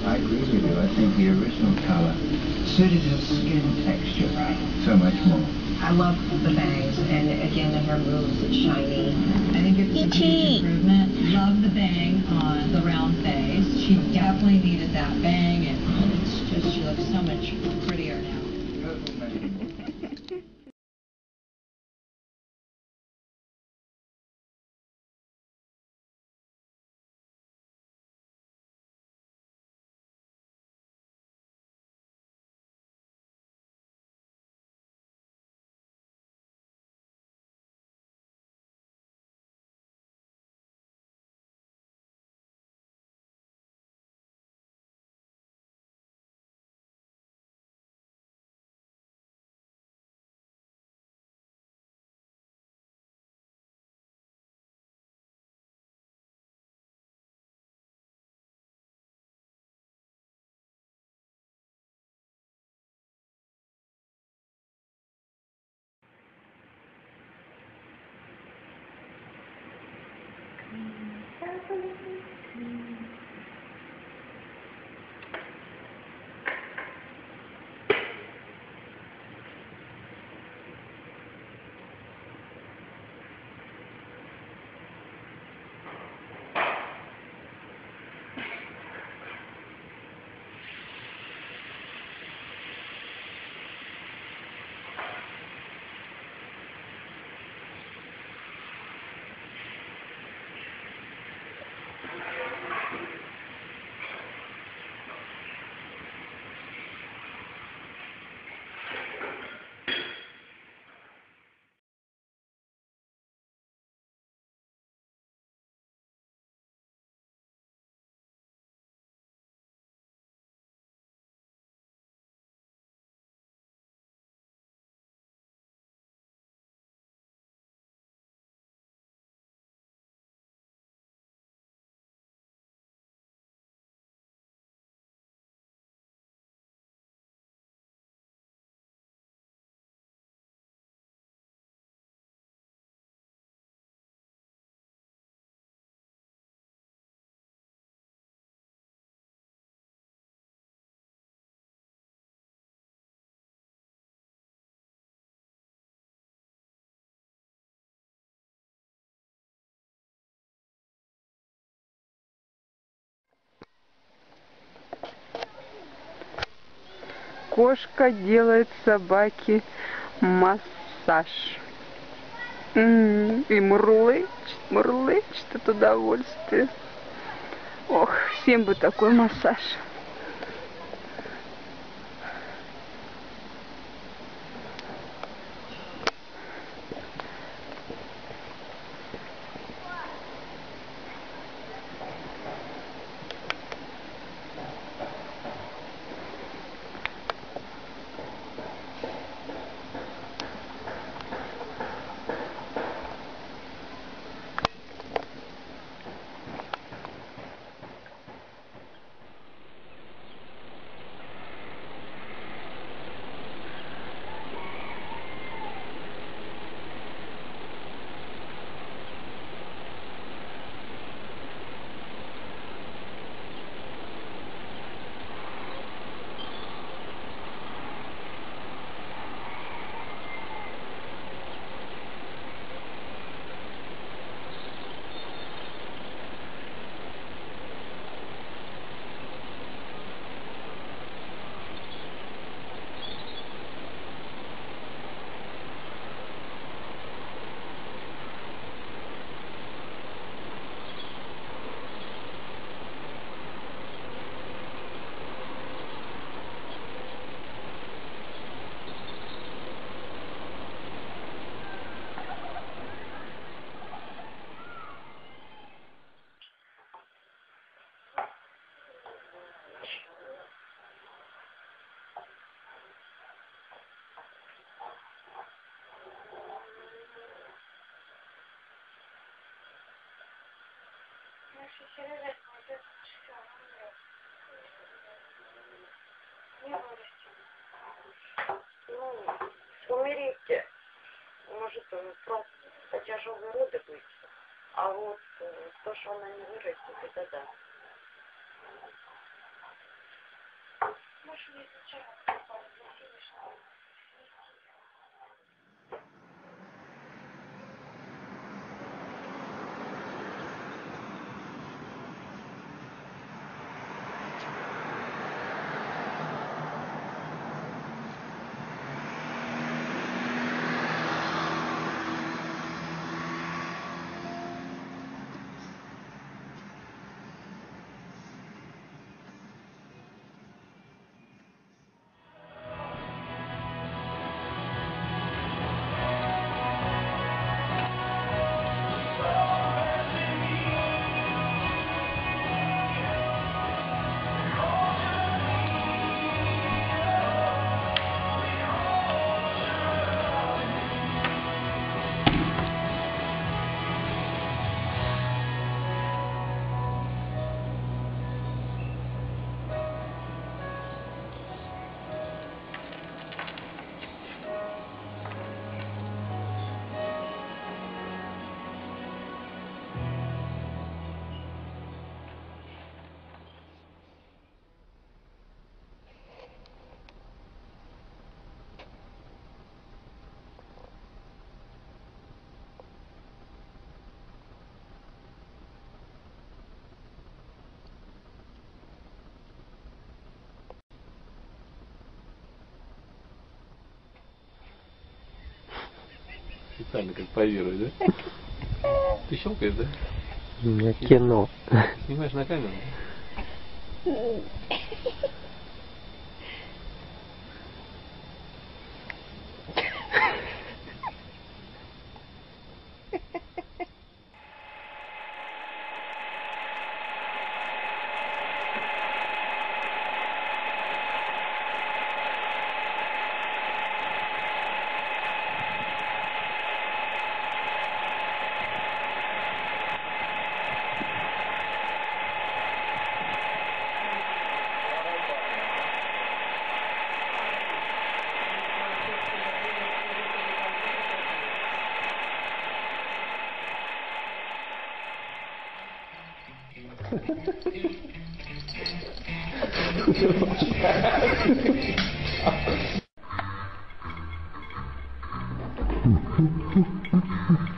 I agree with you. I think the original colour suited her skin texture so much more. I love the bangs, and again, the hair moves, it's shiny. I think it's a huge improvement. Love the bang on the round face. She definitely needed that bang, and it's just, she looks so much prettier now. Кошка делает собаке массаж. И мурлычет, мурлычет от удовольствия. Ох, всем бы такой массаж. Умерите. Может, просто тяжелые роды быть. А вот то, что она не вырастет, это да. Может, не сначала попали, Специально как позируешь, да? Ты щелкаешь, да? У меня кино. Снимаешь на камеру? Ha ha ha ha.